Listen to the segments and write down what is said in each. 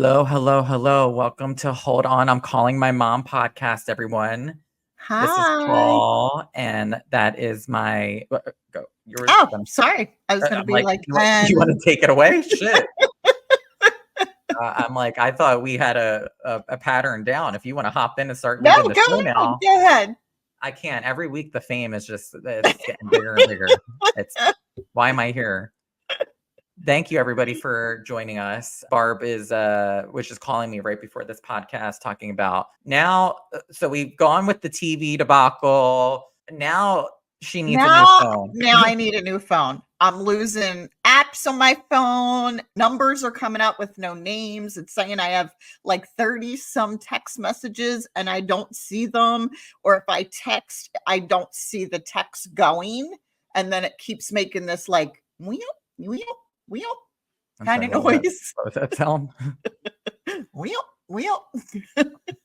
Hello, hello, hello. Welcome to Hold On, I'm Calling My Mom podcast, everyone. This is Hi. Paul, and that is my go. Oh, sorry. I was going to I'm be like, like, you want to take it away? Shit. I'm like, I thought we had a pattern down. If you want to hop in and start no, leading the go show ahead. now, Go ahead. I can't. Every week the fame is it's getting bigger and bigger. It's why am I here? Thank you, everybody, for joining us. Barb was just calling me right before this podcast talking about now. So we've gone with the TV debacle. Now she needs a new phone. Now I need a new phone. I'm losing apps on my phone. Numbers are coming up with no names. It's saying I have like 30 some text messages and I don't see them. Or if I text, I don't see the text going. And then it keeps making this like, wheel, kind of noise. What was that sound? Wheel.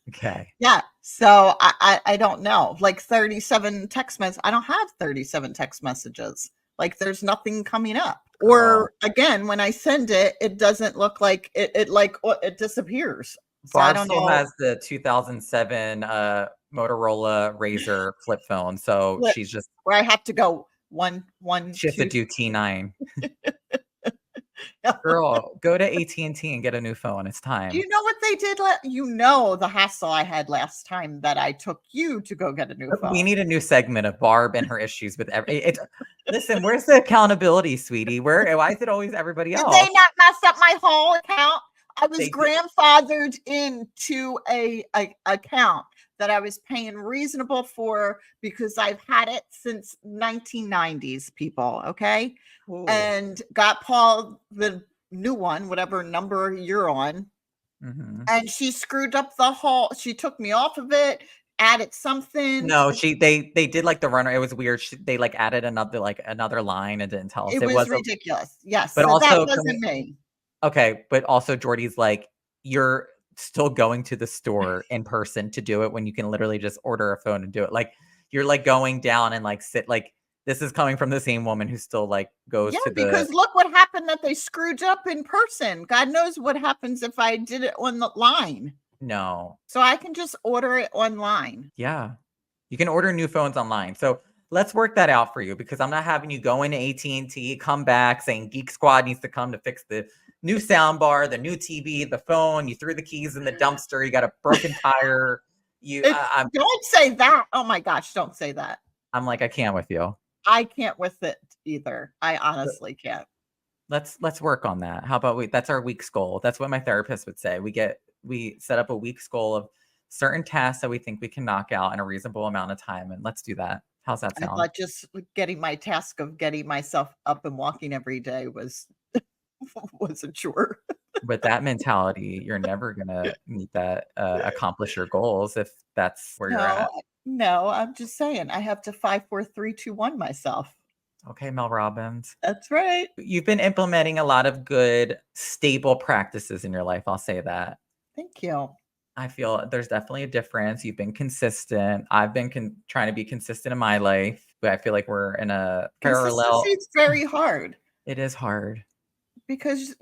Okay. Yeah. So I don't know. Like 37 text messages. I don't have 37 text messages. Like there's nothing coming up. Girl. Or again, when I send it, it doesn't look like it disappears. So Barb I don't still know. has the 2007 Motorola Razr flip phone, so she's just where I have to go one. She has to do T9. Girl, go to AT&T and get a new phone. It's time. Do you know what they did? The hassle I had last time that I took you to go get a new phone. We need a new segment of Barb and her issues with listen, where's the accountability, sweetie? Why is it always everybody else? Did they not mess up my whole account? I was grandfathered into a account that I was paying reasonable for because I've had it since 1990s, people. Okay. Ooh. And got Paul the new one, whatever number you're on. Mm-hmm. And she screwed up she took me off of it, added something. No, they did like the runner. It was weird. They like added another line and didn't tell us. It was ridiculous. Yes. But so also, that wasn't me. Okay. But also Jordy's like, you're still going to the store in person to do it when you can literally just order a phone and do it. Like you're like going down and like sit like, this is coming from the same woman who still like goes to because look what happened that they screwed up in person. God knows what happens if I did it on the line. No. So I can just order it online. Yeah. You can order new phones online. So let's work that out for you because I'm not having you go into AT&T, come back saying Geek Squad needs to come to fix the new sound bar, the new TV, the phone. You threw the keys in the dumpster. You got a broken tire. Don't say that. Oh my gosh, don't say that. I'm like, I can't with you. I can't with it either. I honestly can't. Let's work on that. How about that's our week's goal. That's what my therapist would say. We set up a week's goal of certain tasks that we think we can knock out in a reasonable amount of time. And let's do that. How's that sound? I thought just getting my task of getting myself up and walking every day was a chore. With that mentality, you're never going to meet that, accomplish your goals if that's where you're at. No, I'm just saying I have to 5, 4, 3, 2, 1 myself. Okay, Mel Robbins. That's right. You've been implementing a lot of good, stable practices in your life. I'll say that. Thank you. I feel there's definitely a difference. You've been consistent. I've been trying to be consistent in my life, but I feel like we're in a parallel. It's very hard. It is hard. Because,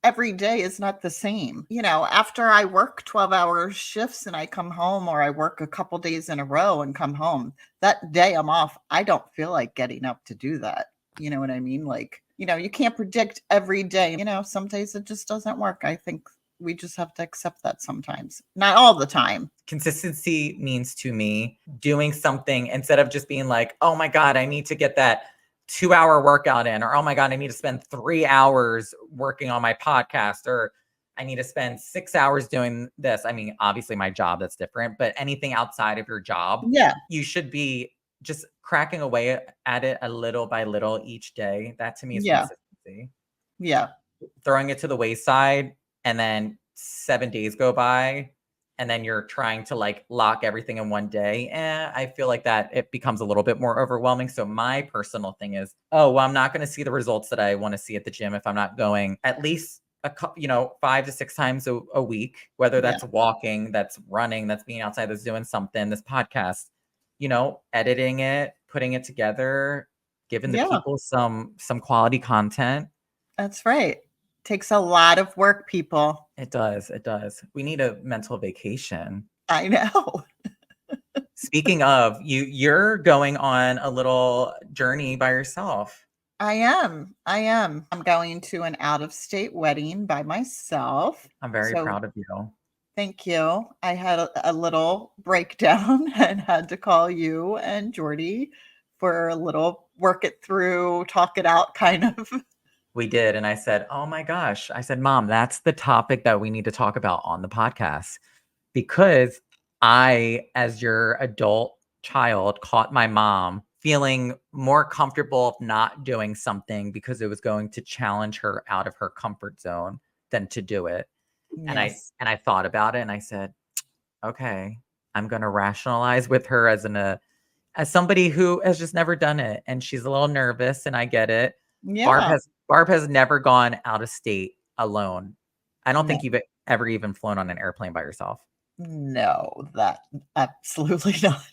every day is not the same. After I work 12-hour shifts and I come home, or I work a couple days in a row and come home, that day I'm off, I don't feel like getting up to do that. You know what I mean? Like, you can't predict every day. Some days it just doesn't work. I think we just have to accept that sometimes. Not all the time. Consistency means to me doing something instead of just being like, oh my God, I need to get that 2-hour workout in, or oh my God, I need to spend 3 hours working on my podcast, or I need to spend 6 hours doing this. I mean, obviously my job, that's different, but anything outside of your job, you should be just cracking away at it a little by little each day. That to me is consistency. Yeah. Throwing it to the wayside and then 7 days go by and then you're trying to like lock everything in one day. I feel like that it becomes a little bit more overwhelming. So my personal thing is, I'm not going to see the results that I want to see at the gym if I'm not going at least 5 to 6 times a week, whether that's walking, that's running, that's being outside, that's doing something, this podcast, editing it, putting it together, giving the people some quality content. That's right. Takes a lot of work, people. It does. It does. We need a mental vacation. I know. Speaking of, you're going on a little journey by yourself. I am. I'm going to an out-of-state wedding by myself. I'm very So proud of you. thank you. I had a little breakdown and had to call you and Jordy for a little work it through, talk it out kind of. We did. And I said, oh my gosh. I said, Mom, that's the topic that we need to talk about on the podcast. Because I, as your adult child, caught my mom feeling more comfortable of not doing something because it was going to challenge her out of her comfort zone than to do it. Yes. And I thought about it and I said, okay, I'm going to rationalize with her as somebody who has just never done it, and she's a little nervous, and I get it. Yeah. Barb has never gone out of state alone. I don't No. think you've ever even flown on an airplane by yourself. No, that absolutely not.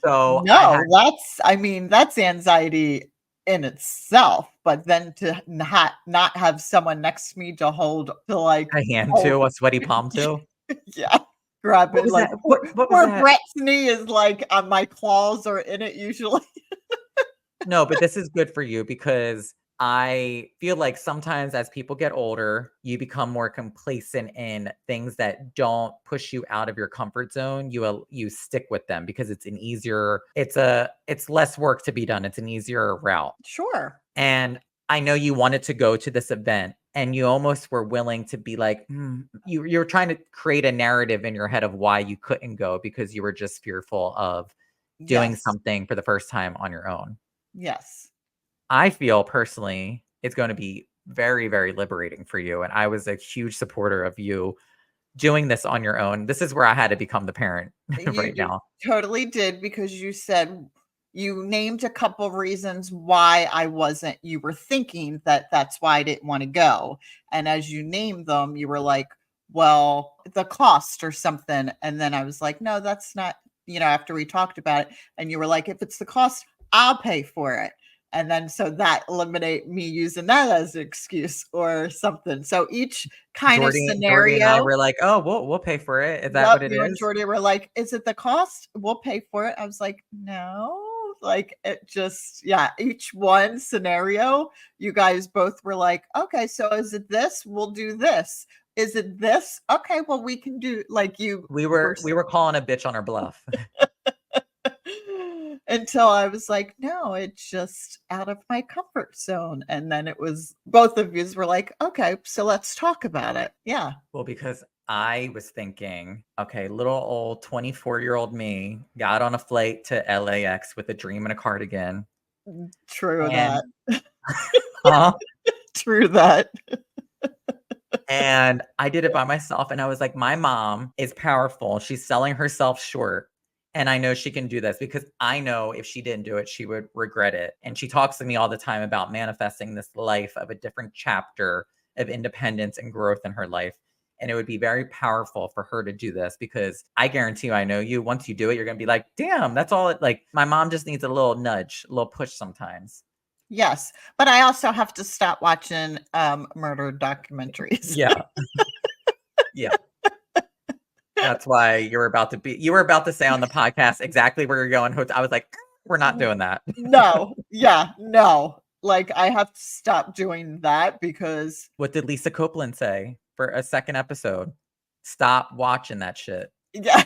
So No, that's anxiety in itself, but then to not have someone next to me to hold to like a hand hold, to, a sweaty palm to. yeah, grab What it was like that? What was poor that? Brett's knee is like on my claws are in it usually. No, but this is good for you because I feel like sometimes as people get older, you become more complacent in things that don't push you out of your comfort zone. You stick with them because it's less work to be done. It's an easier route. Sure. And I know you wanted to go to this event and you almost were willing to be like, you're trying to create a narrative in your head of why you couldn't go because you were just fearful of doing Yes. something for the first time on your own. Yes. I feel personally it's going to be very, very liberating for you. And I was a huge supporter of you doing this on your own. This is where I had to become the parent right You now. totally did because you said you named a couple reasons why you were thinking that that's why I didn't want to go. And as you named them, you were like, well, the cost or something. And then I was like, no, that's not, after we talked about it. And you were like, if it's the cost, I'll pay for it. And then so that eliminate me using that as an excuse or something. So each kind of Jordy and I scenario. were like, oh, we'll pay for it. Is that Yep, what it you and is? Jordy were like, "Is it the cost? We'll pay for it." I was like, "No." Like it just, yeah, each one scenario, you guys both were like, "Okay, so is it this? We'll do this. Is it this? Okay, well, we can do like you We were were calling a bitch on her bluff. until I was like, "No, it's just out of my comfort zone." And then it was both of yous were like, "Okay, so let's talk about it." Yeah. Well, because I was thinking, okay, little old 24-year-old me got on a flight to LAX with a dream and a cardigan. True And that. huh? True that. And I did it by myself. And I was like, my mom is powerful. She's selling herself short. And I know she can do this because I know if she didn't do it, she would regret it. And she talks to me all the time about manifesting this life of a different chapter of independence and growth in her life. And it would be very powerful for her to do this because I guarantee you, I know you, once you do it, you're going to be like, damn, that's all it like. My mom just needs a little nudge, a little push sometimes. Yes, but I also have to stop watching, murder documentaries. Yeah. Yeah. That's why you were about to say on the podcast exactly where you're going. I was like, we're not doing that. No, yeah, no. Like, I have to stop doing that because What did Lisa Copeland say for a second episode? Stop watching that shit. yeah.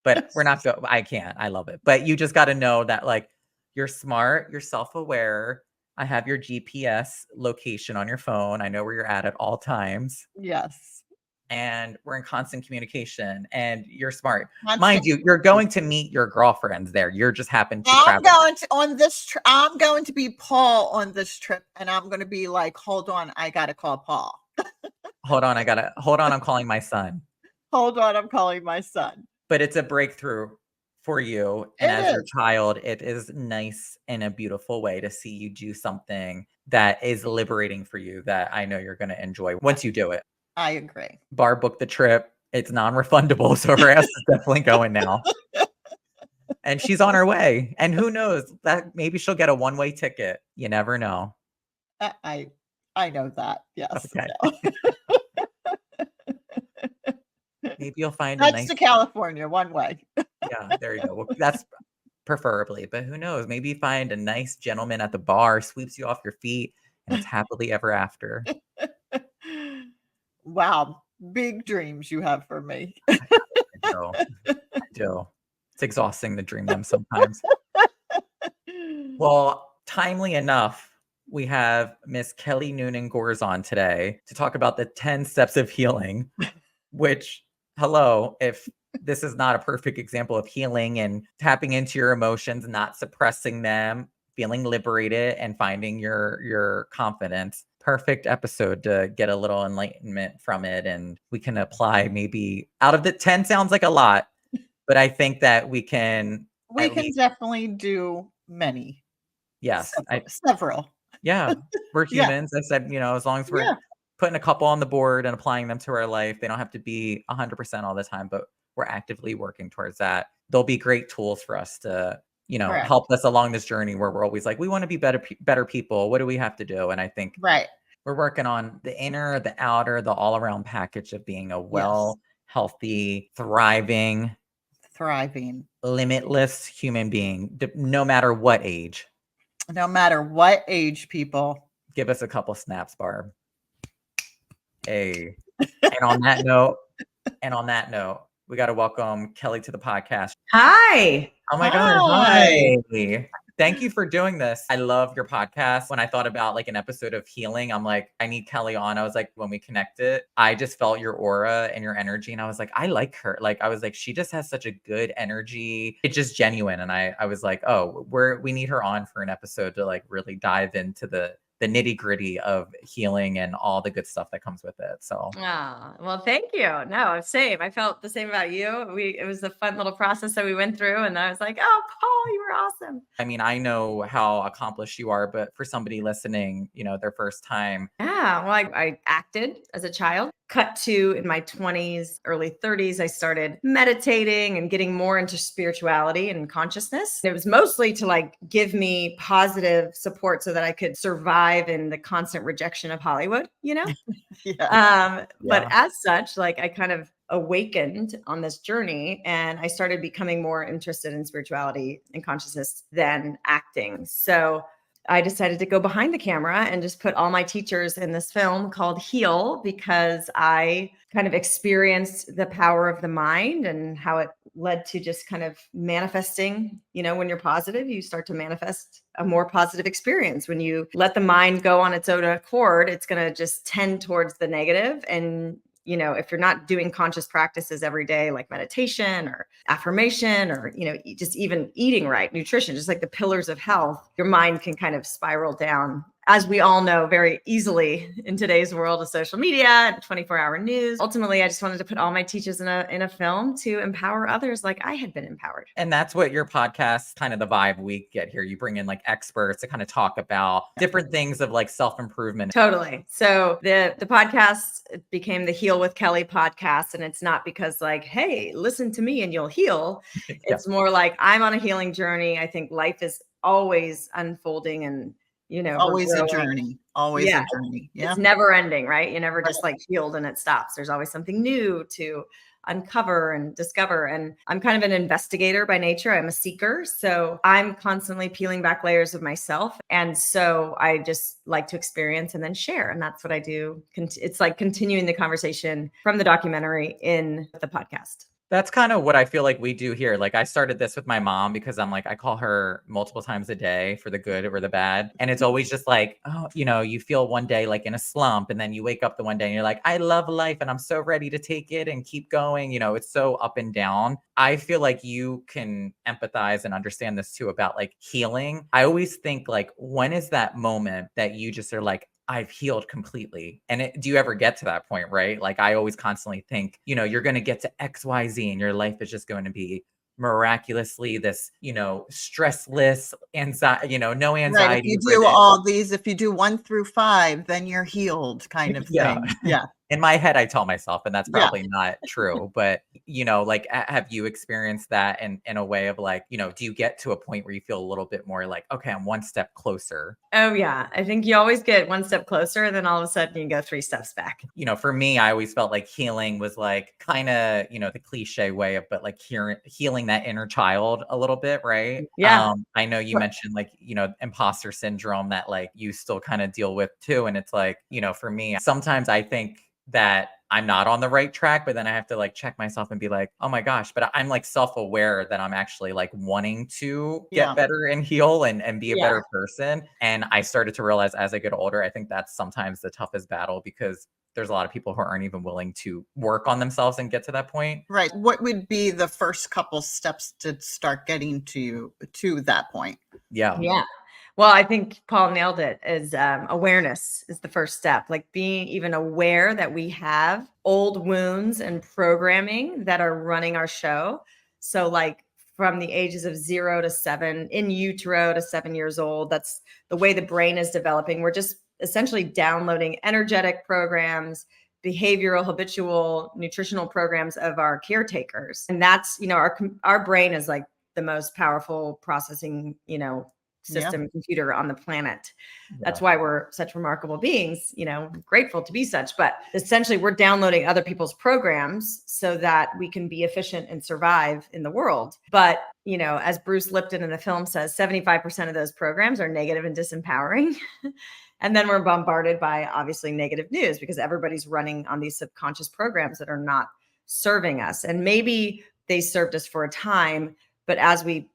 But we're not I can't. I love it. But you just got to know that like you're smart, you're self-aware. I have your GPS location on your phone. I know where you're at all times. Yes. And we're in constant communication and you're smart. Constant Mind you, you're going to meet your girlfriends there. You're just happen to I'm travel. going to on this trip. I'm going to be Paul on this trip, and I'm going to be like, hold on, I gotta call Paul. Hold on, I'm calling my son. Hold on, I'm calling my son. But it's a breakthrough for you. And It as your is. child, it is nice in a beautiful way to see you do something that is liberating for you that I know you're going to enjoy once you do it. I agree. Barb booked the trip. It's non-refundable, so her ass is definitely going now. And she's on her way. And who knows, that maybe she'll get a one-way ticket. You never know. I I know that. Yes. Okay. No. Maybe you'll find a That's nice, to California one way. yeah, there you go. Well, that's preferably, but who knows? Maybe you find a nice gentleman at the bar, sweeps you off your feet, and it's happily ever after. Wow. Big dreams you have for me. I do. I do. It's exhausting to dream them sometimes. Well, timely enough, we have Miss Kelly Noonan Gores on today to talk about the 10 steps of healing, which, hello, if this is not a perfect example of healing and tapping into your emotions, not suppressing them, feeling liberated and finding your confidence. Perfect episode to get a little enlightenment from it. And we can apply maybe out of the 10 sounds like a lot, but I think that we can We at can least, definitely do many. yes, Several. yeah, we're Yeah. humans. I said, as long as we're Yeah. putting a couple on the board and applying them to our life, they don't have to be 100% all the time, but we're actively working towards that. They'll be great tools for us to, Correct. help us along this journey where we're always like, we want to be better people. What do we have to do? And I think Right. we're working on the inner, the outer, the all around package of being a Yes. well, healthy, thriving, Thriving. limitless human being, no matter what age. No matter what age, people. Give us a couple snaps, Barb. Hey. And on that note, we got to welcome Kelly to the podcast. Hi. Oh my God. Hi. Hi. Thank you for doing this. I love your podcast. When I thought about like an episode of healing, I'm like, I need Kelly on. I was like, when we connected, I just felt your aura and your energy. And I was like, I like her. Like, I was like, she just has such a good energy. It's just genuine. And I was like, oh, we need her on for an episode to like really dive into the nitty gritty of healing and all the good stuff that comes with it. So, Oh, well, thank you. No, same. I felt the same about you. It was a fun little process that we went through, and I was like, oh, Paul, you were awesome. I mean, I know how accomplished you are, but for somebody listening, their first time. Yeah. Well, I acted as a child. Cut to in my 20s, early 30s, I started meditating and getting more into spirituality and consciousness. It was mostly to like give me positive support so that I could survive in the constant rejection of Hollywood, Yeah. But as such, like I kind of awakened on this journey and I started becoming more interested in spirituality and consciousness than acting. So I decided to go behind the camera and just put all my teachers in this film called Heal because I kind of experienced the power of the mind and how it led to just kind of manifesting. When you're positive, you start to manifest a more positive experience. When you let the mind go on its own accord, it's going to just tend towards the negative. And if you're not doing conscious practices every day, like meditation or affirmation or, just even eating right, nutrition, just like the pillars of health, your mind can kind of spiral down, as we all know, very easily in today's world of social media and 24-hour news. Ultimately, I just wanted to put all my teachers in a film to empower others like I had been empowered. And that's what your podcast, kind of the vibe we get here. You bring in like experts to kind of talk about different things of like self-improvement. Totally. So the podcast became the Heal with Kelly podcast. And it's not because like, hey, listen to me and you'll heal. It's more like I'm on a healing journey. I think life is always unfolding and always a journey. Always a journey. Yeah. It's never ending, right? You never just like healed and it stops. There's always something new to uncover and discover. And I'm kind of an investigator by nature. I'm a seeker. So I'm constantly peeling back layers of myself. And so I just like to experience and then share. And that's what I do. It's like continuing the conversation from the documentary in the podcast. That's kind of what I feel like we do here. Like I started this with my mom because I'm like, I call her multiple times a day for the good or the bad. And it's always just like, oh, you feel one day like in a slump and then you wake up the one day and you're like, I love life and I'm so ready to take it and keep going. It's so up and down. I feel like you can empathize and understand this too about like healing. I always think like, when is that moment that you just are like, I've healed completely. And do you ever get to that point, right? Like I always constantly think, you're going to get to X, Y, Z and your life is just going to be miraculously this, stressless, anxiety, no anxiety. Right. If you do all these, if you do 1 through 5, then you're healed kind of thing. Yeah. In my head, I tell myself, and that's Yeah. probably not true, but like, have you experienced that in a way of like, do you get to a point where you feel a little bit more like, okay, I'm one step closer? Oh yeah. I think you always get one step closer and then all of a sudden you go 3 steps back. For me, I always felt like healing was like kind of, the cliche way of, but like healing that inner child a little bit, right? Yeah. I know you Right. mentioned like, imposter syndrome that like you still kind of deal with too. And it's like, for me, sometimes I think that I'm not on the right track, but then I have to like check myself and be like, oh my gosh, but I'm like self-aware that I'm actually like wanting to get Yeah. better and heal and be a Yeah. better person. And I started to realize as I get older, I think that's sometimes the toughest battle because there's a lot of people who aren't even willing to work on themselves and get to that point. Right. What would be the first couple steps to start getting to that point? Yeah. Yeah. Well, I think Paul nailed it. Is awareness is the first step. Like being even aware that we have old wounds and programming that are running our show. So like from the ages of 0 to 7, in utero to 7 years old, that's the way the brain is developing. We're just essentially downloading energetic programs, behavioral, habitual, nutritional programs of our caretakers. And that's, our brain is like the most powerful processing, system computer on the planet. That's why we're such remarkable beings, grateful to be such. But essentially, we're downloading other people's programs so that we can be efficient and survive in the world. But, as Bruce Lipton in the film says, 75% of those programs are negative and disempowering. And then we're bombarded by obviously negative news because everybody's running on these subconscious programs that are not serving us. And maybe they served us for a time, but as we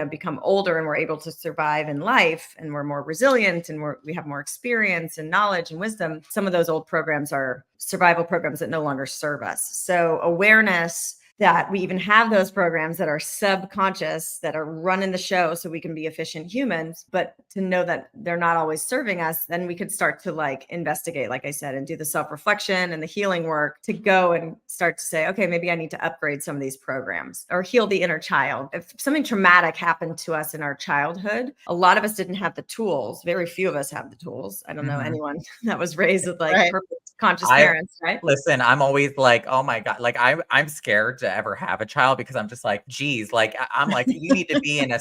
become older and we're able to survive in life and we're more resilient and we have more experience and knowledge and wisdom, some of those old programs are survival programs that no longer serve us. So awareness that we even have those programs that are subconscious, that are running the show so we can be efficient humans, but to know that they're not always serving us, then we could start to like investigate, like I said, and do the self-reflection and the healing work to go and start to say, okay, maybe I need to upgrade some of these programs or heal the inner child. If something traumatic happened to us in our childhood, a lot of us didn't have the tools. Very few of us have the tools. I don't know anyone that was raised with like perfect conscious parents, right? Listen, I'm always like, oh my God, like I'm scared to ever have a child because I'm just like, geez, like I'm like, you need to be in a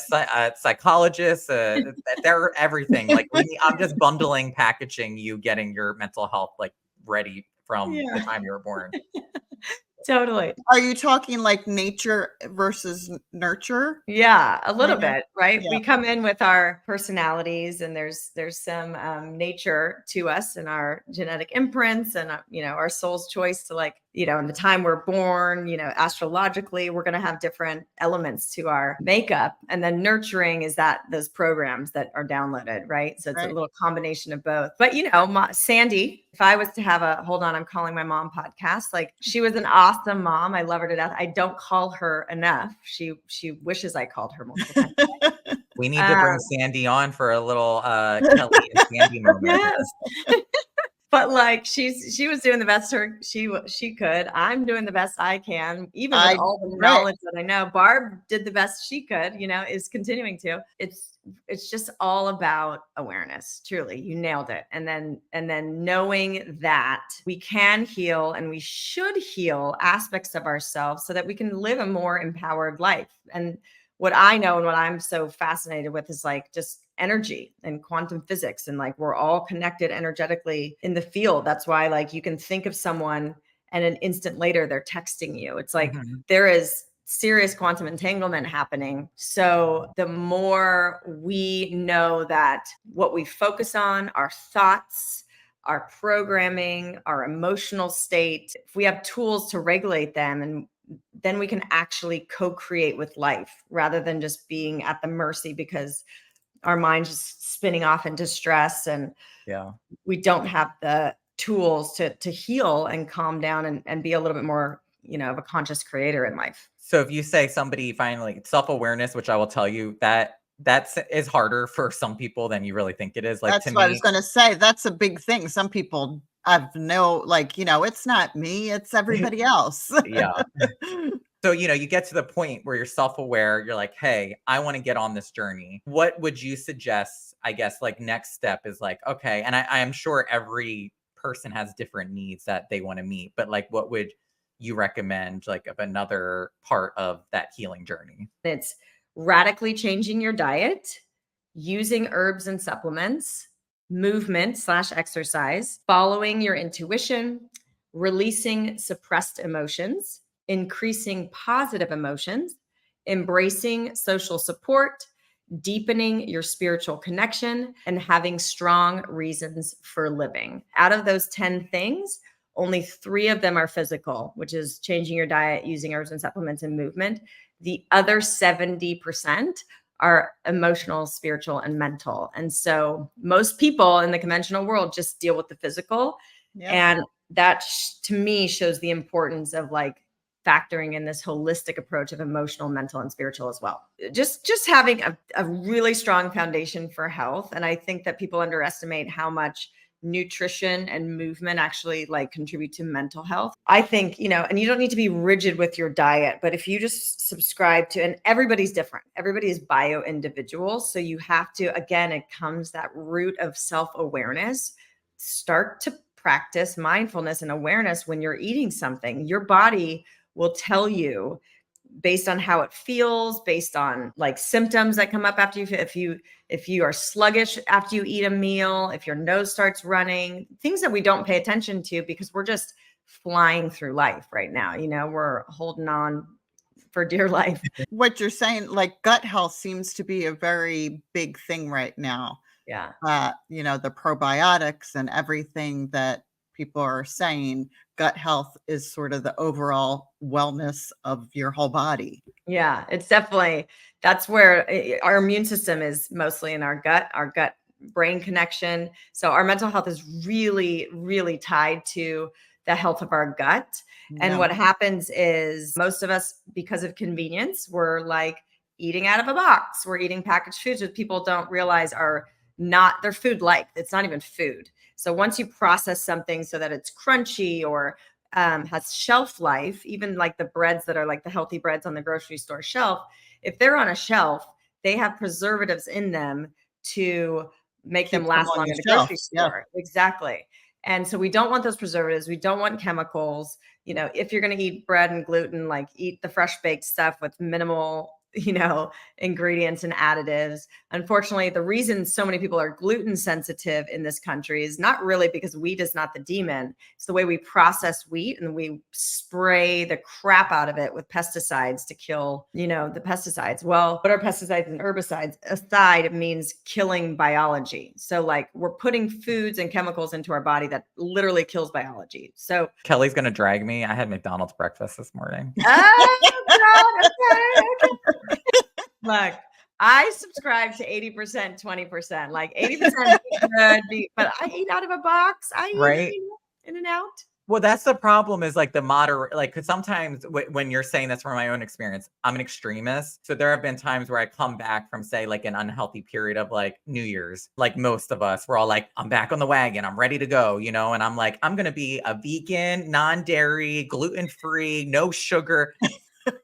psychologist, they're everything. Like I'm just bundling, packaging you, getting your mental health like ready from the time you were born. Totally. Are you talking like nature versus nurture? Yeah, a little bit, right? Yeah. We come in with our personalities and there's some nature to us and our genetic imprints and, our soul's choice to like, in the time we're born, astrologically, we're going to have different elements to our makeup. And then nurturing is those programs that are downloaded, right? So it's a little combination of both. But, Sandy, if I was to have hold on, I'm calling my mom podcast, like she was an awesome mom. I love her to death. I don't call her enough. She wishes I called her multiple times. We need to bring Sandy on for a little Kelly and Sandy moment. Yes. But like she was doing the best she could. I'm doing the best I can, even with all the knowledge that I know. Barb did the best she could, is continuing to. It's just all about awareness. Truly, you nailed it. And then knowing that we can heal and we should heal aspects of ourselves so that we can live a more empowered life. And what I know and what I'm so fascinated with is like just energy and quantum physics. And like, we're all connected energetically in the field. That's why like you can think of someone and an instant later they're texting you. It's like there is serious quantum entanglement happening. So the more we know that what we focus on, our thoughts, our programming, our emotional state, if we have tools to regulate them, and then we can actually co-create with life rather than just being at the mercy because our mind's just spinning off into stress and we don't have the tools to heal and calm down and be a little bit more, of a conscious creator in life. So if you say somebody finally self-awareness, which I will tell you that is harder for some people than you really think it is. Like that's what I was going to say. That's a big thing. Some people have it's not me, it's everybody else. Yeah. So, you get to the point where you're self-aware, you're like, hey, I want to get on this journey. What would you suggest, I guess, like next step is like, okay. And I am sure every person has different needs that they want to meet, but like, what would you recommend like of another part of that healing journey? It's radically changing your diet, using herbs and supplements, movement/exercise, following your intuition, releasing suppressed emotions, increasing positive emotions, embracing social support, deepening your spiritual connection, and having strong reasons for living. Out of those 10 things, only 3 of them are physical, which is changing your diet, using herbs and supplements, and movement. The other 70% are emotional, spiritual, and mental. And so most people in the conventional world just deal with the physical. Yeah. And that to me shows the importance of like factoring in this holistic approach of emotional, mental, and spiritual as well. Just having a really strong foundation for health. And I think that people underestimate how much nutrition and movement actually like contribute to mental health. I think, and you don't need to be rigid with your diet, but if you just subscribe to, and everybody's different, everybody is bio individual. So you have to, again, it comes that root of self-awareness. Start to practice mindfulness and awareness when you're eating something. Your body will tell you based on how it feels, based on like symptoms that come up after if you are sluggish after you eat a meal, if your nose starts running, things that we don't pay attention to because we're just flying through life right now. We're holding on for dear life. What you're saying, like gut health seems to be a very big thing right now. Yeah. The probiotics and everything that people are saying, gut health is sort of the overall wellness of your whole body. Yeah, it's definitely, that's where our immune system is mostly in our gut brain connection. So our mental health is really, really tied to the health of our gut. And Yeah. what happens is most of us, because of convenience, we're like eating out of a box. We're eating packaged foods that people don't realize are not, they're food like. It's not even food. So once you process something so that it's crunchy or has shelf life, even like the breads that are like the healthy breads on the grocery store shelf, if they're on a shelf, they have preservatives in them to make them last long in the grocery store. Yeah. Exactly. And so we don't want those preservatives. We don't want chemicals. If you're going to eat bread and gluten, like eat the fresh baked stuff with minimal ingredients and additives. Unfortunately, the reason so many people are gluten sensitive in this country is not really because wheat is not the demon. It's the way we process wheat and we spray the crap out of it with pesticides to kill, the pesticides. Well, what are pesticides and herbicides? Aside, it means killing biology. So like we're putting foods and chemicals into our body that literally kills biology. So Kelly's going to drag me. I had McDonald's breakfast this morning. Oh, God, okay. Look, I subscribe to 80%, 20%. Like 80% good, but I eat out of a box. I eat in and out. Well, that's the problem is like the moderate, like, because sometimes when you're saying this from my own experience, I'm an extremist. So there have been times where I come back from, say, like an unhealthy period of like New Year's, like most of us, we're all like, I'm back on the wagon. I'm ready to go, and I'm like, I'm going to be a vegan, non-dairy, gluten-free, no sugar.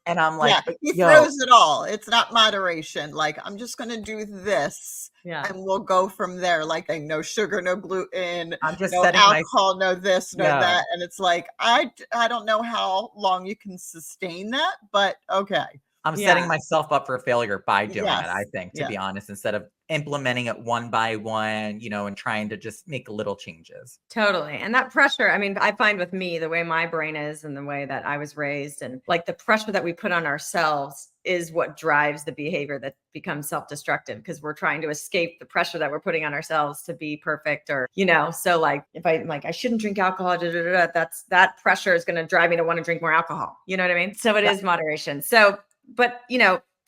And I'm like, he throws it all. It's not moderation. Like, I'm just going to do this. Yeah. And we'll go from there. Like, no sugar, no gluten, I'm just no alcohol, no this, no that. And it's like, I don't know how long you can sustain that, but okay. I'm setting myself up for failure by doing it, I think, to be honest, instead of implementing it one by one, and trying to just make little changes. Totally. And that pressure, I mean, I find with me, the way my brain is and the way that I was raised, and like the pressure that we put on ourselves is what drives the behavior that becomes self-destructive, because we're trying to escape the pressure that we're putting on ourselves to be perfect, or, so like if I'm like, I shouldn't drink alcohol, that pressure is going to drive me to want to drink more alcohol. You know what I mean? So it is moderation. So, but,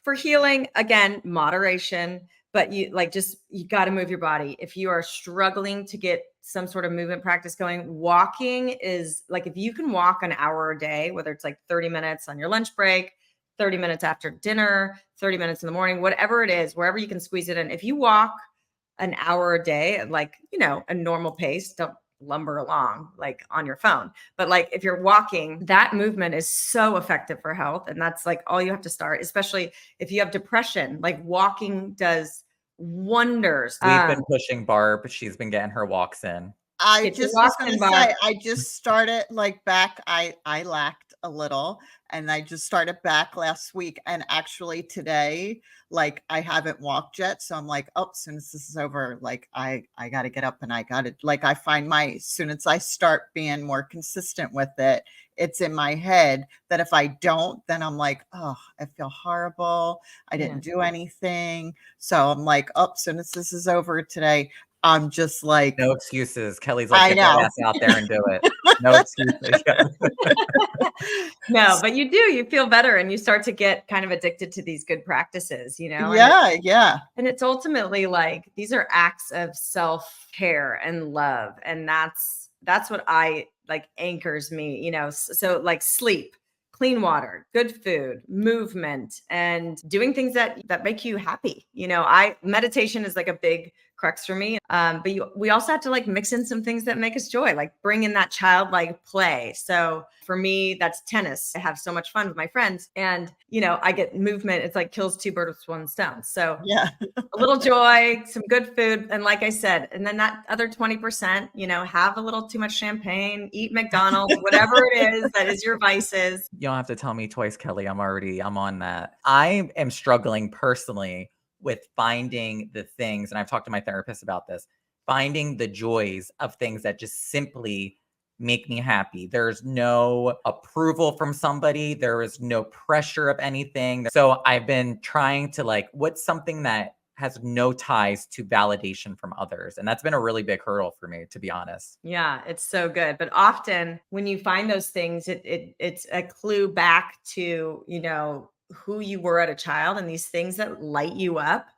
for healing, again, moderation, but you got to move your body. If you are struggling to get some sort of movement practice going, walking is like, if you can walk an hour a day, whether it's like 30 minutes on your lunch break, 30 minutes after dinner, 30 minutes in the morning, whatever it is, wherever you can squeeze it in. If you walk an hour a day at like, a normal pace, don't lumber along like on your phone, but like if you're walking, that movement is so effective for health. And that's like all you have to start, especially if you have depression. Like walking does wonders. We've been pushing Barb. She's been getting her walks in. I Get your just was walks gonna in, Barb. say, I just started like back, I lacked a little and I just started back last week. And actually today, like I haven't walked yet. So I'm like, oh, as soon as this is over, like I gotta get up and I gotta like I find as soon as I start being more consistent with it, it's in my head that if I don't, then I'm like, oh, I feel horrible. I Yeah. didn't do anything. So I'm like, oh, as soon as this is over today, I'm just like, No excuses. Kelly's like, I get that know. ass out there and do it. No excuses. No, but you feel better and you start to get kind of addicted to these good practices, you know? Yeah, yeah. And it's ultimately like these are acts of self-care and love. And that's what I like anchors me, you know. So like sleep, clean water, good food, movement, and doing things that make you happy. You know, meditation is like a big crux for me. But we also have to like mix in some things that make us joy, like bring in that childlike play. So for me, that's tennis. I have so much fun with my friends, and you know, I get movement. It's like kills two birds with one stone. So Yeah. a little joy, some good food, and like I said, and then that other 20%, you know, have a little too much champagne, eat McDonald's, whatever it is that is your vices. You don't have to tell me twice, Kelly. I'm on that. I am struggling personally with finding the things, and I've talked to my therapist about this, finding the joys of things that just simply make me happy. There's no approval from somebody. There is no pressure of anything. So I've been trying to like, what's something that has no ties to validation from others? And that's been a really big hurdle for me, to be honest. Yeah, it's so good. But often when you find those things, it's a clue back to, you know, who you were at a child, and these things that light you up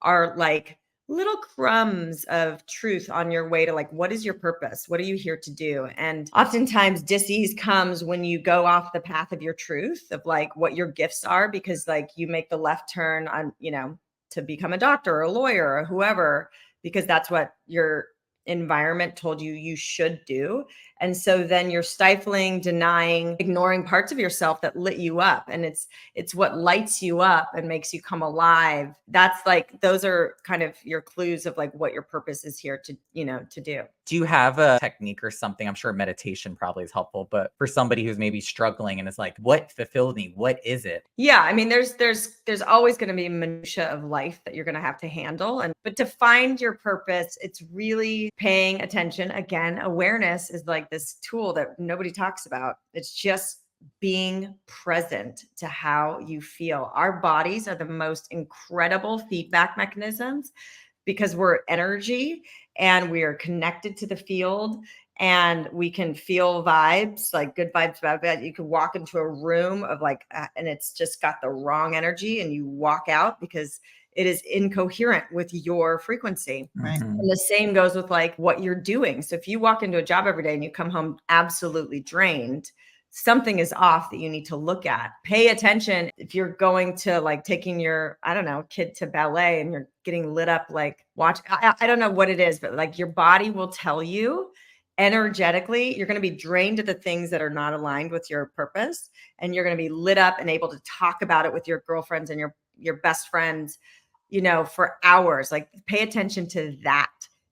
are like little crumbs of truth on your way to like, what is your purpose? What are you here to do? And oftentimes dis-ease comes when you go off the path of your truth of like what your gifts are, because like you make the left turn on, you know, to become a doctor or a lawyer or whoever, because that's what your environment told you you should do. And so then you're stifling, denying, ignoring parts of yourself that lit you up. And it's what lights you up and makes you come alive. That's like, those are kind of your clues of like what your purpose is here to, you know, to do. Do you have a technique or something? I'm sure meditation probably is helpful, but for somebody who's maybe struggling and is like, what fulfilled me? What is it? Yeah, I mean, there's always going to be minutia of life that you're going to have to handle, but to find your purpose, it's really paying attention. Again, awareness is like this tool that nobody talks about. It's just being present to how you feel. Our bodies are the most incredible feedback mechanisms because we're energy and we are connected to the field, and we can feel vibes, like good vibes, bad vibes. You can walk into a room of like, and it's just got the wrong energy, and you walk out because it is incoherent with your frequency. Right. Mhm. And the same goes with like what you're doing. So if you walk into a job every day and you come home absolutely drained, something is off that you need to look at. Pay attention. If you're going to like taking your, I don't know, kid to ballet and you're getting lit up, like watch, I don't know what it is, but like your body will tell you energetically, you're going to be drained to the things that are not aligned with your purpose. And you're going to be lit up and able to talk about it with your girlfriends and your best friends, you know, for hours. Like pay attention to that,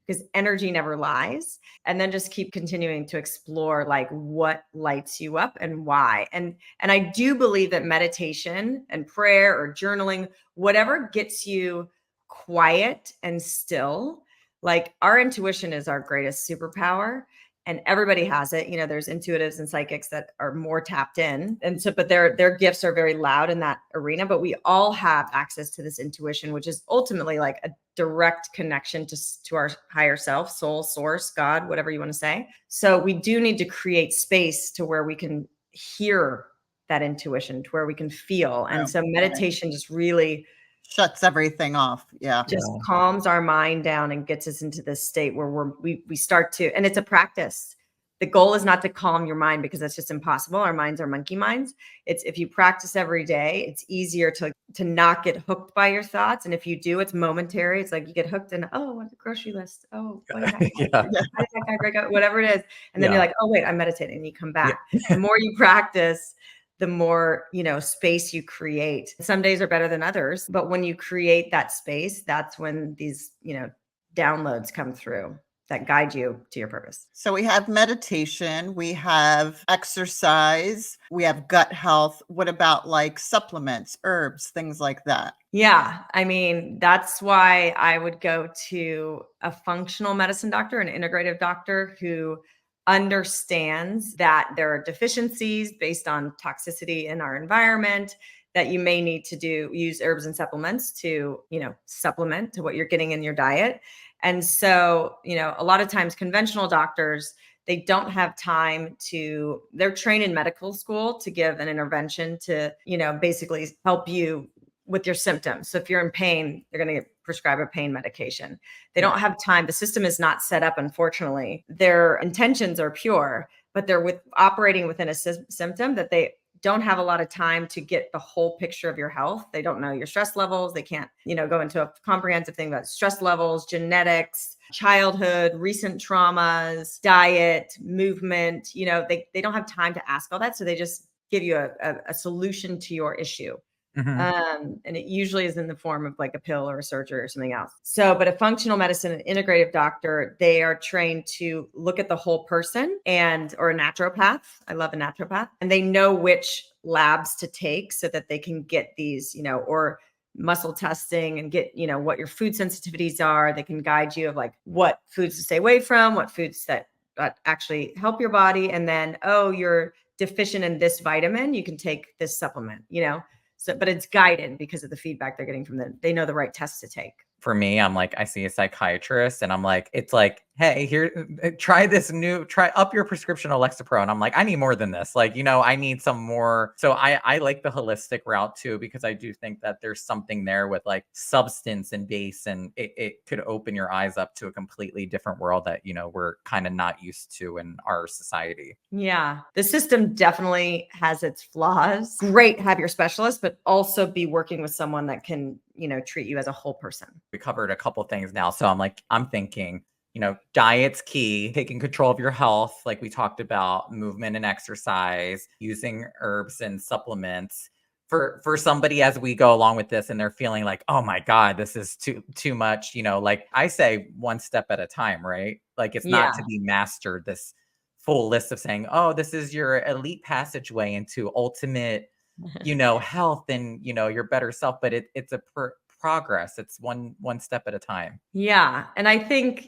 because energy never lies. And then just keep continuing to explore like what lights you up and why. And I do believe that meditation and prayer or journaling, whatever gets you quiet and still, like our intuition is our greatest superpower. And everybody has it. You know, there's intuitives and psychics that are more tapped in. And so, but their gifts are very loud in that arena. But we all have access to this intuition, which is ultimately like a direct connection to our higher self, soul, source, God, whatever you want to say. So we do need to create space to where we can hear that intuition, to where we can feel. And so meditation just really Shuts everything off. Yeah. just calms our mind down and gets us into this state where we start to, and it's a practice. The goal is not to calm your mind, because that's just impossible. Our minds are monkey minds. It's if you practice every day, it's easier to not get hooked by your thoughts. And if you do, it's momentary. It's like you get hooked in, oh, what's the grocery list? Oh, what did that Yeah. how did that guy break up? Whatever it is. And then Yeah. you're like, oh wait, I'm meditating. And you come back. The more you practice, the more, you know, space you create. Some days are better than others, but when you create that space, that's when these, you know, downloads come through. that guide you to your purpose. So we have meditation, we have exercise, we have gut health. What about like supplements, herbs, things like that? Yeah. I mean, that's why I would go to a functional medicine doctor, an integrative doctor who understands that there are deficiencies based on toxicity in our environment, that you may need to use herbs and supplements to, supplement to what you're getting in your diet. And so, a lot of times conventional doctors, they don't have time they're trained in medical school to give an intervention to, basically help you with your symptoms. So if you're in pain, they're going to prescribe a pain medication. They don't have time. The system is not set up, unfortunately. Their intentions are pure, but they're operating within a symptom that they don't have a lot of time to get the whole picture of your health. They don't know your stress levels. They can't, go into a comprehensive thing about stress levels, genetics, childhood, recent traumas, diet, movement. They don't have time to ask all that. So they just give you a solution to your issue. And it usually is in the form of like a pill or a surgery or something else. So, but a functional medicine and integrative doctor, they are trained to look at the whole person or a naturopath. I love a naturopath, and they know which labs to take so that they can get these, or muscle testing and get, what your food sensitivities are. They can guide you of like what foods to stay away from, what foods that actually help your body. And then, you're deficient in this vitamin, you can take this supplement, So, but it's guided because of the feedback they're getting from they know the right tests to take. For me, I'm like, I see a psychiatrist and I'm like, it's like, hey, here, try up your prescription of Lexapro. And I'm like, I need more than this. Like, I need some more. So I like the holistic route too, because I do think that there's something there with like substance and base, and it could open your eyes up to a completely different world that, we're kind of not used to in our society. Yeah. The system definitely has its flaws. Great. Have your specialist, but also be working with someone that can, treat you as a whole person. We covered a couple things now. So I'm thinking, diet's key, taking control of your health. Like we talked about, movement and exercise, using herbs and supplements for somebody as we go along with this and they're feeling like, oh my God, this is too much. Like I say, one step at a time, right? Like it's not to be mastered, this full list of saying, oh, this is your elite passageway into ultimate, health and, your better self, but it's a progress. It's one step at a time. Yeah. And I think,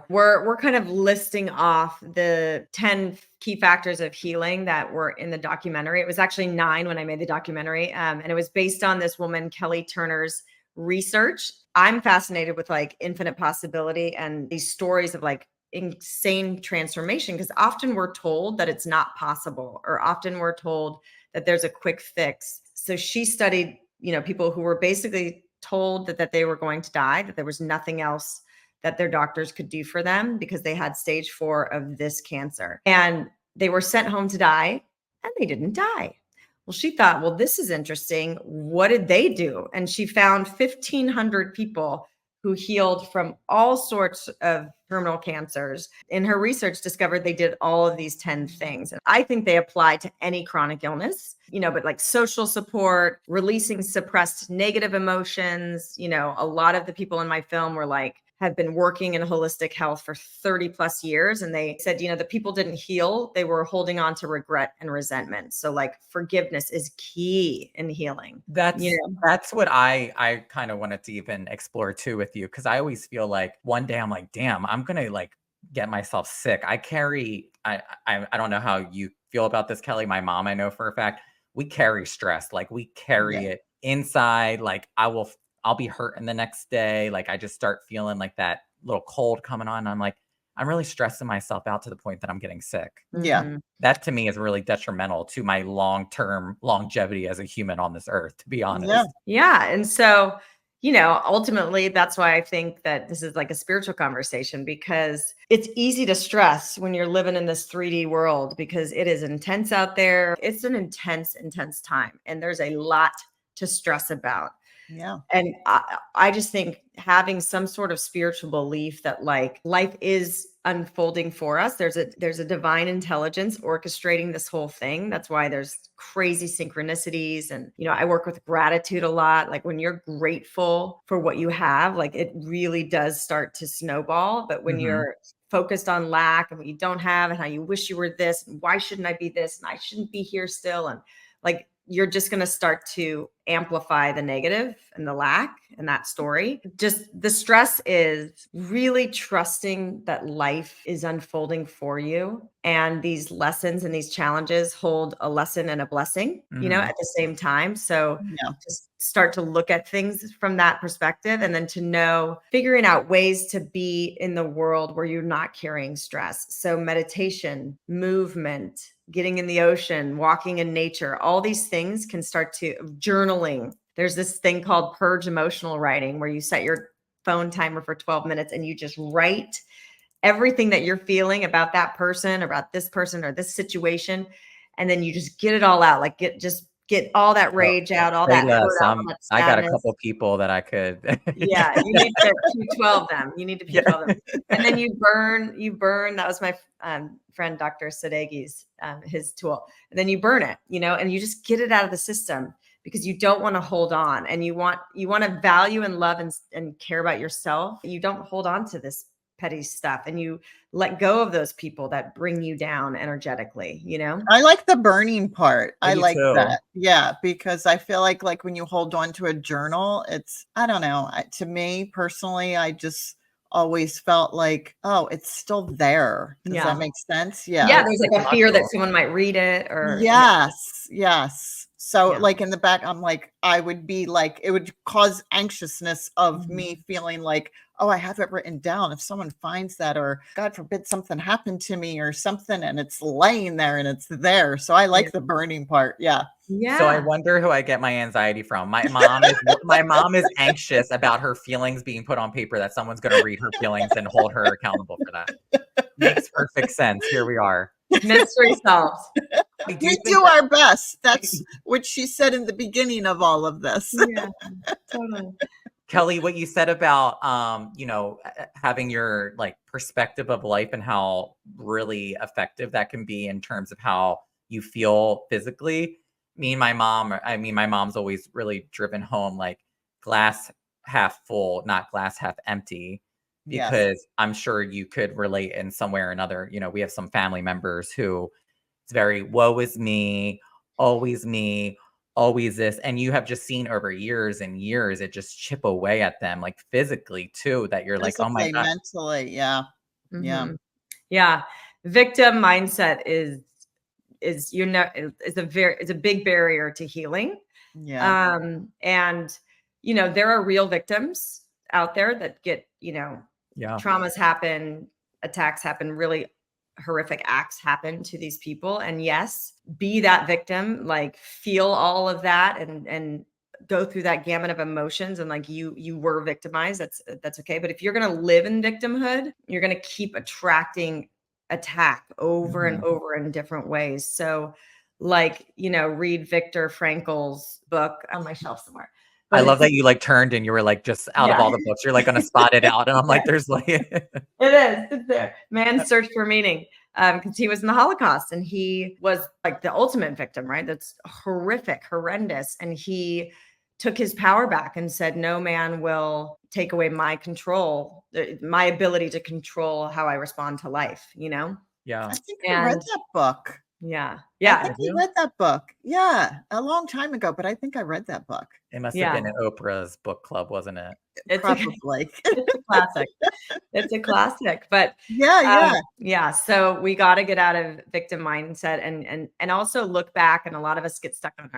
we're kind of listing off the 10 key factors of healing that were in the documentary. It was actually 9 when I made the documentary. And it was based on this woman, Kelly Turner's research. I'm fascinated with like infinite possibility and these stories of like insane transformation, because often we're told that it's not possible, or often we're told that there's a quick fix. So she studied, people who were basically told that they were going to die, that there was nothing else that their doctors could do for them because they had stage 4 of this cancer. And they were sent home to die and they didn't die. Well, she thought, well, this is interesting. What did they do? And she found 1,500 people who healed from all sorts of terminal cancers. In her research, discovered they did all of these 10 things. And I think they apply to any chronic illness, but like social support, releasing suppressed negative emotions. A lot of the people in my film have been working in holistic health for 30 plus years. And they said, the people didn't heal. They were holding on to regret and resentment. So like forgiveness is key in healing. That's what I kind of wanted to even explore too with you. Cause I always feel like one day I'm like, damn, I'm going to like get myself sick. I don't know how you feel about this, Kelly. My mom, I know for a fact, we carry stress. Like we carry it inside. Like I'll be hurting the next day. Like I just start feeling like that little cold coming on. I'm like, I'm really stressing myself out to the point that I'm getting sick. Yeah. That to me is really detrimental to my long-term longevity as a human on this earth, to be honest. Yeah. And so, ultimately that's why I think that this is like a spiritual conversation, because it's easy to stress when you're living in this 3D world, because it is intense out there. It's an intense time, and there's a lot to stress about. Yeah. And I just think having some sort of spiritual belief that like life is unfolding for us. There's a divine intelligence orchestrating this whole thing. That's why there's crazy synchronicities. And, I work with gratitude a lot. Like when you're grateful for what you have, like it really does start to snowball. But when you're focused on lack and what you don't have and how you wish you were this, and why shouldn't I be this? And I shouldn't be here still. And like, you're just going to start to amplify the negative and the lack and that story. Just the stress is really trusting that life is unfolding for you. And these lessons and these challenges hold a lesson and a blessing, at the same time. So just start to look at things from that perspective, and then to know, figuring out ways to be in the world where you're not carrying stress. So meditation, movement, getting in the ocean, walking in nature, all these things can start to journaling. There's this thing called purge emotional writing, where you set your phone timer for 12 minutes and you just write everything that you're feeling about that person, about this person or this situation. And then you just get it all out. Like get all that rage out, all that hurt out, all that I got a couple people that I could. Yeah, you need to P12 them. You need to P12 them. And then you burn. That was my friend, Dr. Sadegi's, his tool. And then you burn it, and you just get it out of the system, because you don't want to hold on, and you want to value and love and care about yourself. You don't hold on to this petty stuff, and you let go of those people that bring you down energetically. I like the burning part. I like too. that. Yeah, because I feel like when you hold on to a journal, it's, I don't know, to me personally, I just always felt like, oh, it's still there. Does that make sense? Yeah, there's like a fear that someone might read it, or yes. So like in the back, I'm like, I would be like, it would cause anxiousness of me feeling like, oh, I have it written down. If someone finds that, or God forbid something happened to me or something, and it's laying there and it's there. So I like the burning part. Yeah. So I wonder who I get my anxiety from. My mom is anxious about her feelings being put on paper, that someone's going to read her feelings and hold her accountable for that. Makes perfect sense. Here we are. Mystery solved. We do our best. That's what she said in the beginning of all of this. Yeah, totally. Kelly, what you said about, having your like perspective of life and how really effective that can be in terms of how you feel physically. My mom's always really driven home like glass half full, not glass half empty, because I'm sure you could relate in some way or another. We have some family members who it's very woe is me, always this. And you have just seen over years and years, it just chip away at them, like physically too, that you're like, oh my God. Mentally. Yeah. Mm-hmm. Yeah. Victim mindset is a big barrier to healing. Yeah. And there are real victims out there that get, traumas happen, attacks happen, really horrific acts happen to these people. And yes, be that victim, like feel all of that and go through that gamut of emotions. And like you were victimized. That's okay. But if you're going to live in victimhood, you're going to keep attracting attack over and over in different ways. So like, read Viktor Frankl's book on my shelf somewhere. But I love that you like turned and you were like, just out of all the books, you're like going to spot it out. And I'm like, there's like, it's there. Man's Search for Meaning. Because he was in the Holocaust and he was like the ultimate victim, right? That's horrific, horrendous. And he took his power back and said, no man will take away my control, my ability to control how I respond to life, Yeah. I think I read that book. Yeah. I think I read that book. Yeah. A long time ago, but I think I read that book. It must have been in Oprah's book club, wasn't it? It's probably. It's a classic. It's a classic. But yeah. So we got to get out of victim mindset and also look back. And a lot of us get stuck in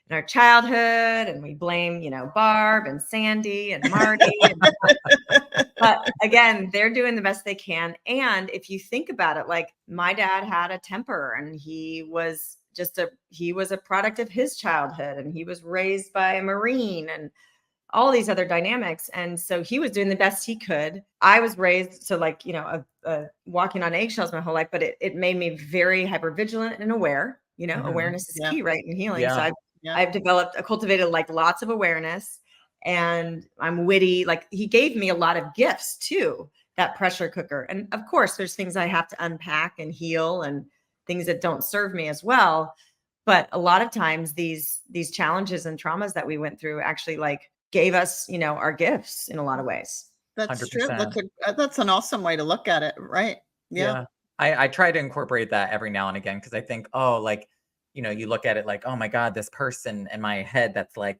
our childhood, and we blame, Barb and Sandy and Marty. But again, they're doing the best they can. And if you think about it, like my dad had a temper, and he was a product of his childhood, and he was raised by a Marine and all these other dynamics. And so he was doing the best he could. I was raised, so like, walking on eggshells my whole life, but it made me very hypervigilant and aware. Awareness is key, right? In healing. Yeah. So I've cultivated like lots of awareness, and I'm witty. Like he gave me a lot of gifts too, that pressure cooker. And of course there's things I have to unpack and heal and things that don't serve me as well. But a lot of times these challenges and traumas that we went through actually like gave us, our gifts in a lot of ways. That's 100%. true. That's an awesome way to look at it, right? Yeah. I try to incorporate that every now and again because I think, oh, like, you look at it like, oh my God, this person in my head that's like,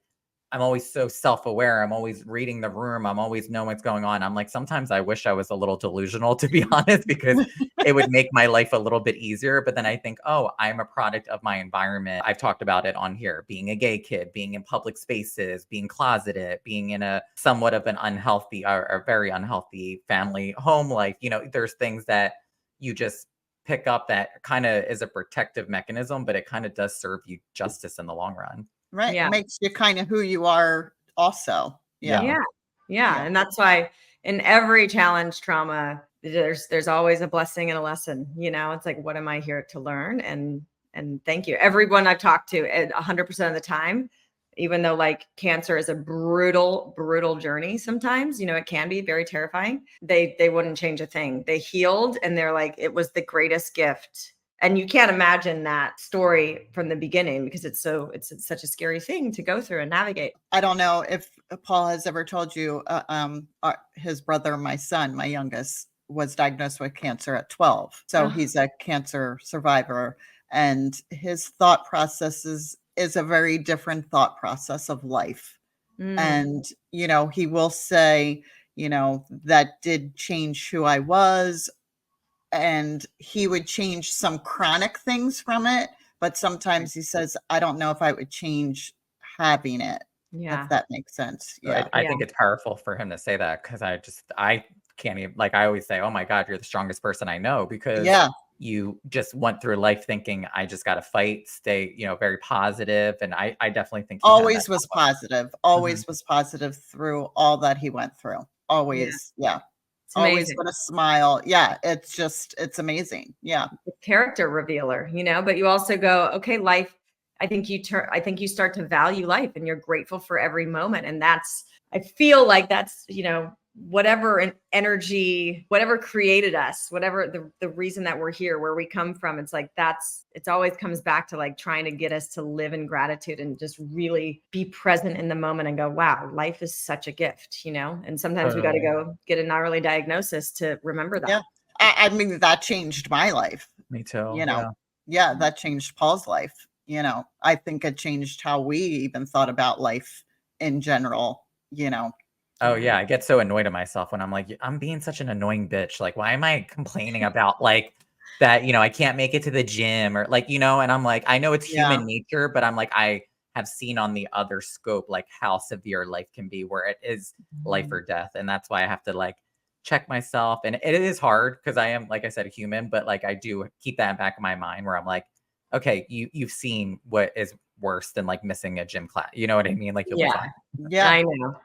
I'm always so self-aware. I'm always reading the room. I'm always knowing what's going on. I'm like, sometimes I wish I was a little delusional, to be honest, because it would make my life a little bit easier. But then I think, oh, I'm a product of my environment. I've talked about it on here, being a gay kid, being in public spaces, being closeted, being in a somewhat of an unhealthy or very unhealthy family home life. There's things that you just pick up that kind of is a protective mechanism, but it kind of does serve you justice in the long run. Right. Yeah. It makes you kind of who you are also. Yeah. And that's why in every challenge trauma, there's always a blessing and a lesson. It's like, what am I here to learn? And thank you. Everyone I've talked to 100% of the time, even though like cancer is a brutal, brutal journey sometimes, it can be very terrifying. They wouldn't change a thing. They healed and they're like, it was the greatest gift. And you can't imagine that story from the beginning because it's such a scary thing to go through and navigate. I don't know if Paul has ever told you, his brother, my son, my youngest, was diagnosed with cancer at 12. So he's a cancer survivor, and his thought process is a very different thought process of life. And, he will say, that did change who I was. And he would change some chronic things from it. But sometimes he says, I don't know if I would change having it. Yeah. If that makes sense. Yeah. I think it's powerful for him to say that because I can't even, like, I always say, oh my God, you're the strongest person I know because you just went through life thinking I just got to fight, stay, very positive. And I definitely think always was positive, always was positive through all that he went through. Always. Yeah. Always with a smile. Yeah. It's amazing. Yeah. Character revealer, but you also go, okay, life, I think you start to value life and you're grateful for every moment. And I feel like that's, whatever energy, whatever created us, whatever the reason that we're here, where we come from, it's like, it always comes back to like trying to get us to live in gratitude and just really be present in the moment and go, wow, life is such a gift, and sometimes we got to go get a gnarly diagnosis to remember that. Yeah. I mean, that changed my life. Me too. Yeah, that changed Paul's life. I think it changed how we even thought about life in general, Oh yeah, I get so annoyed at myself when I'm like, I'm being such an annoying bitch. Like, why am I complaining about like that? I can't make it to the gym or like, and I'm like, I know it's human nature, but I'm like, I have seen on the other scope like how severe life can be, where it is life or death, and that's why I have to like check myself. And it is hard because I am, like I said, a human, but like I do keep that in the back of my mind where I'm like, okay, you've seen what is worse than like missing a gym class. You know what I mean? Like you'll be fine. Yeah, I know.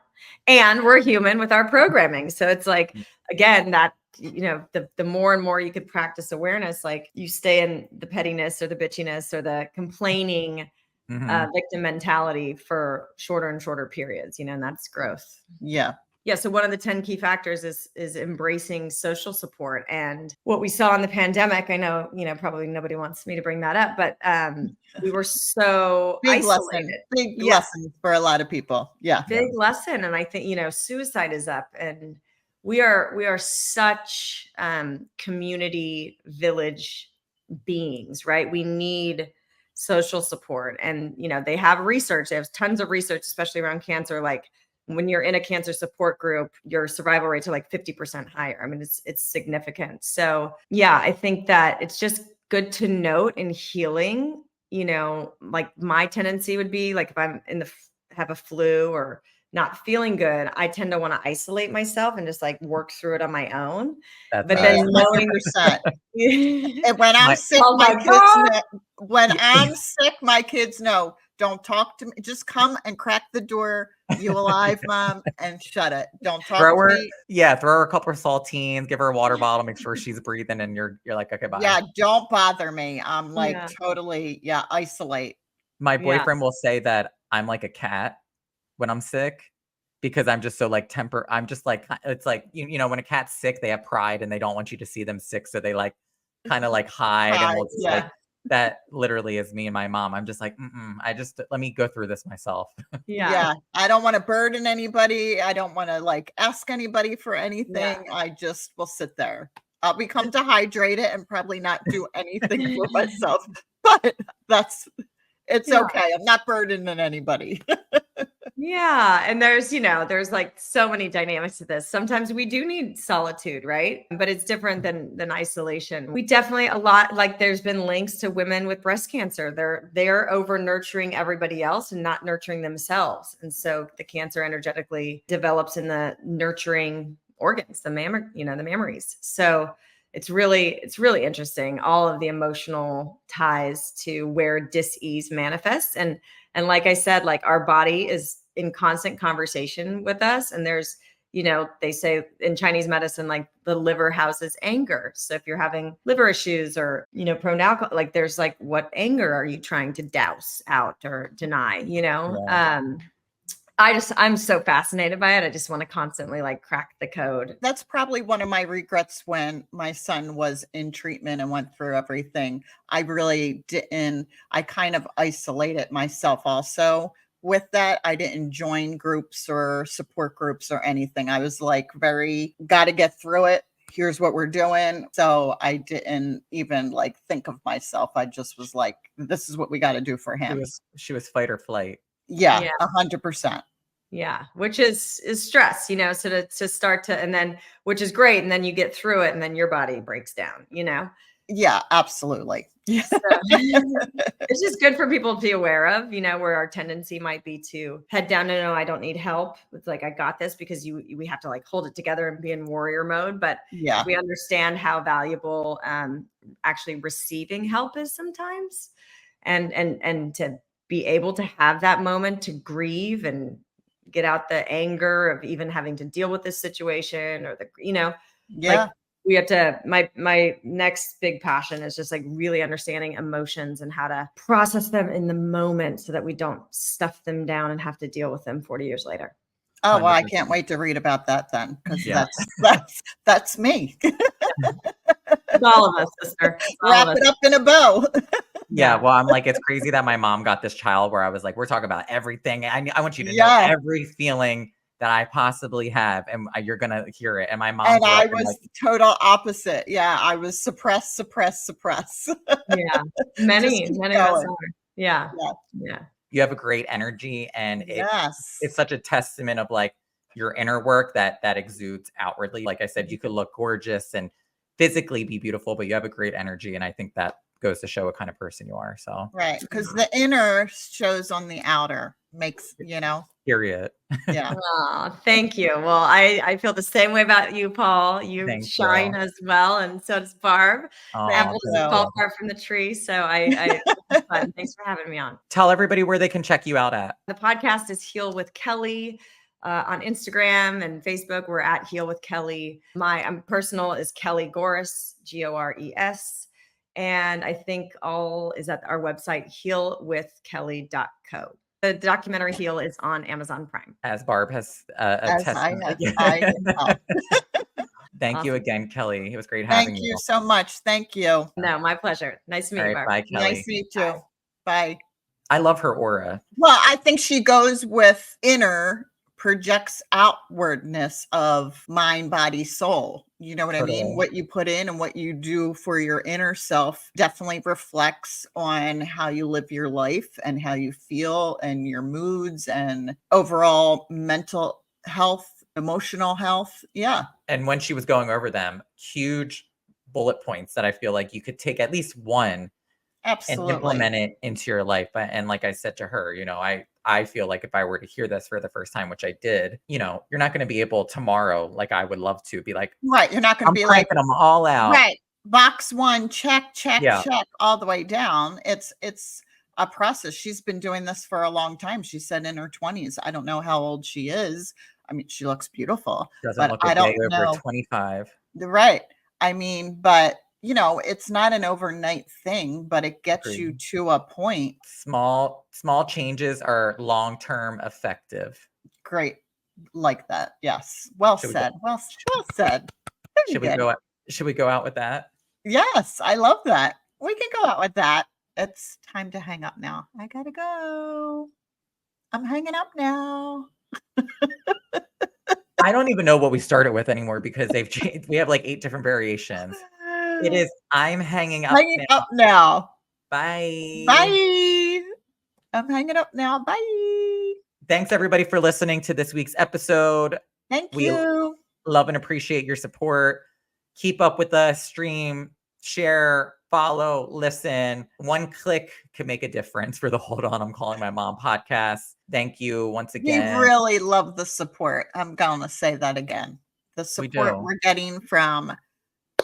And we're human with our programming. So it's like, again, that, the more and more you could practice awareness, like you stay in the pettiness or the bitchiness or the complaining victim mentality for shorter and shorter periods, and that's growth. Yeah. Yeah. So one of the 10 key factors is embracing social support. And what we saw in the pandemic, I know, probably nobody wants me to bring that up, but we were so isolated. Big lesson for a lot of people. Yeah. Big lesson. And I think, suicide is up, and we are such community village beings, right? We need social support. And, they have research. They have tons of research, especially around cancer, like when you're in a cancer support group, your survival rates are like 50% higher. I mean, it's significant. So yeah, I think that it's just good to note in healing, like my tendency would be like, if I'm have a flu or not feeling good, I tend to want to isolate myself and just like work through it on my own. That's but then knowing and when I'm sick, my kids know, don't talk to me. Just come and crack the door. You alive, Mom? And shut it. Don't talk to me. Yeah, throw her a couple of saltines, give her a water bottle, make sure she's breathing, and you're like, okay, bye. Yeah, don't bother me. I'm like totally, isolate. My Yeah. boyfriend will say that I'm like a cat when I'm sick because I'm just so like I'm just like, it's like, you know, when a cat's sick, they have pride and they don't want you to see them sick. So they like kind of like hide and will just like, Yeah. that literally is me and my mom. I'm just like, let me go through this myself. Yeah. I don't want to burden anybody. I don't want to like ask anybody for anything. I just will sit there. I'll become dehydrated and probably not do anything for myself, but it's Yeah. okay. I'm not burdening anybody. Yeah. And there's like so many dynamics to this. Sometimes we do need solitude, right? But it's different than isolation. We definitely like there's been links to women with breast cancer. They're over nurturing everybody else and not nurturing themselves. And so the cancer energetically develops in the nurturing organs, the mammaries. So it's really interesting, all of the emotional ties to where dis-ease manifests. And like I said, like our body is in constant conversation with us. And there's, they say in Chinese medicine, like the liver houses anger. So if you're having liver issues or, prone to alcohol, like there's like, what anger are you trying to douse out or deny, Yeah. I'm so fascinated by it. I just want to constantly like crack the code. That's probably one of my regrets when my son was in treatment and went through everything. I kind of isolated myself also with that. I didn't join groups or support groups or anything. I was like, got to get through it. Here's what we're doing. So I didn't even like think of myself. I just was like, this is what we got to do for him. She was fight or flight. Yeah. 100%. Yeah. Which is stress, so to start to, and then, which is great. And then you get through it and then your body breaks down, Yeah, absolutely. Yeah. So, it's just good for people to be aware of, where our tendency might be to head down. No, I don't need help. It's like, I got this, because we have to like hold it together and be in warrior mode. But yeah, we understand how valuable actually receiving help is sometimes, and to be able to have that moment to grieve and get out the anger of even having to deal with this situation, or like we have to, my next big passion is just like really understanding emotions and how to process them in the moment so that we don't stuff them down and have to deal with them 40 years later. Oh, well, I can't wait to read about that then, because that's me. It's all of us, sister. Wrap it up in a bow. Yeah, well, I'm like, it's crazy that my mom got this child where I was like, we're talking about everything. I want you to know every feeling that I possibly have, and you're gonna hear it. And my mom, and I was total opposite. Yeah, I was suppress. Yeah, many of us are. Yeah. You have a great energy, and it's such a testament of like your inner work that exudes outwardly. Like I said, you could look gorgeous and physically be beautiful, but you have a great energy, and I think that goes to show what kind of person you are. So right, because the inner shows on the outer, makes period. Yeah. Oh, thank you. Well, I feel the same way about you, Paul. You shine as well, and so does Barb. Apples fall far from the tree. So thanks for having me on. Tell everybody where they can check you out at. The podcast is Heal with Kelly. On Instagram and Facebook, we're at Heal with Kelly. My personal is Kelly Gores, Gores. And I think all is at our website, healwithkelly.co. The documentary Heal is on Amazon Prime. As Barb has attested. Thank you again, Kelly. It was great having you. Thank you so much. Thank you. No, my pleasure. Nice to meet you, Barb. Bye, Kelly. Nice to meet you. Bye. I love her aura. Well, I think she goes with inner, projects outwardness of mind, body, soul. You know what I mean? What you put in and what you do for your inner self definitely reflects on how you live your life and how you feel and your moods and overall mental health, emotional health. Yeah. And when she was going over them, huge bullet points that I feel like you could take at least one and implement it into your life. And like I said to her, I feel like if I were to hear this for the first time, which I did, you're not going to be able tomorrow, like I would love to, be like, right. You're not going to be like them all out. Right. Box one, check, all the way down. It's a process. She's been doing this for a long time. She said in her 20s. I don't know how old she is. I mean, she looks beautiful. Doesn't look a day over 25. Right. I mean, but it's not an overnight thing, but it gets you Agreed. to a point. Small changes are long-term effective. Great. Like that. Yes. Well Should we go, said. Well said. Very should we good. go out, should we go out with that? Yes, I love that. We can go out with that. It's time to hang up now. I gotta go. I'm hanging up now. I don't even know what we started with anymore because they've changed. We have like 8 different variations. It is I'm hanging up Hanging now. up now. Bye. Bye. I'm hanging up now. Bye. Thanks everybody for listening to this week's episode. Thank We you. love and appreciate your support. Keep up with us, stream, share, follow, listen. One click can make a difference for the Hold On, I'm Calling My Mom podcast. Thank you once We again. really love the support. I'm gonna say that again. The support do. we're getting from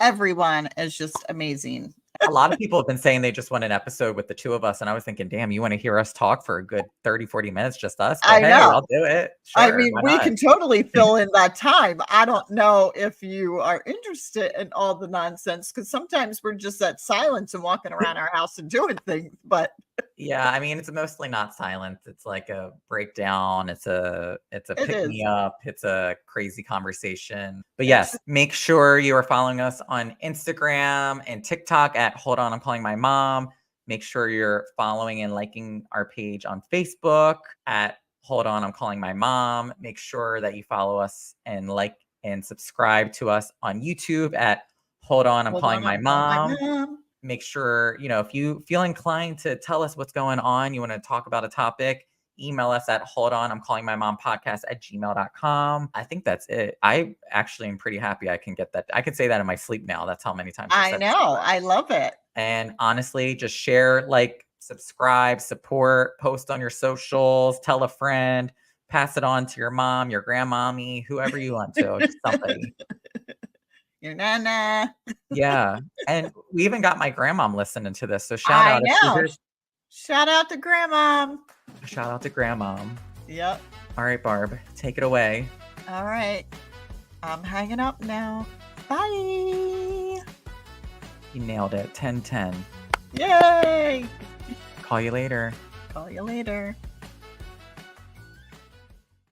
everyone is just amazing. A lot of people have been saying they just want an episode with the 2 of us. And I was thinking, damn, you want to hear us talk for a good 30, 40 minutes, just us? But I hey, know. I'll do it. I Sure, mean, why we not? can totally fill in that time. I don't know if you are interested in all the nonsense because sometimes we're just at silence and walking around our house and doing things. But Yeah, I mean, it's mostly not silence. It's like a breakdown. It's a It pick is. me up. It's a crazy conversation. But yes, make sure you are following us on Instagram and TikTok at Hold On, I'm Calling My Mom. Make sure you're following and liking our page on Facebook at Hold On, I'm Calling My Mom. Make sure that you follow us and like and subscribe to us on YouTube at Hold On, I'm Hold Calling on, My I'm calling Mom. my mom. Make sure, if you feel inclined to tell us what's going on, you want to talk about a topic, email us at hold on, I'm calling my mom podcast at gmail.com. I think that's it. I actually am pretty happy I can get that. I can say that in my sleep now. That's how many times I know. I love it. And honestly, just share, like, subscribe, support, post on your socials, tell a friend, pass it on to your mom, your grandmommy, whoever you want to, just somebody. Your nana. Yeah. And we even got my grandmom listening to this. So shout I out. If she know. hears, Shout out to grandma. shout out to grandmom. Yep. All right, Barb, take it away. All right. I'm hanging up now. Bye. You nailed it. 10-10. Yay. Call you later. Call you later.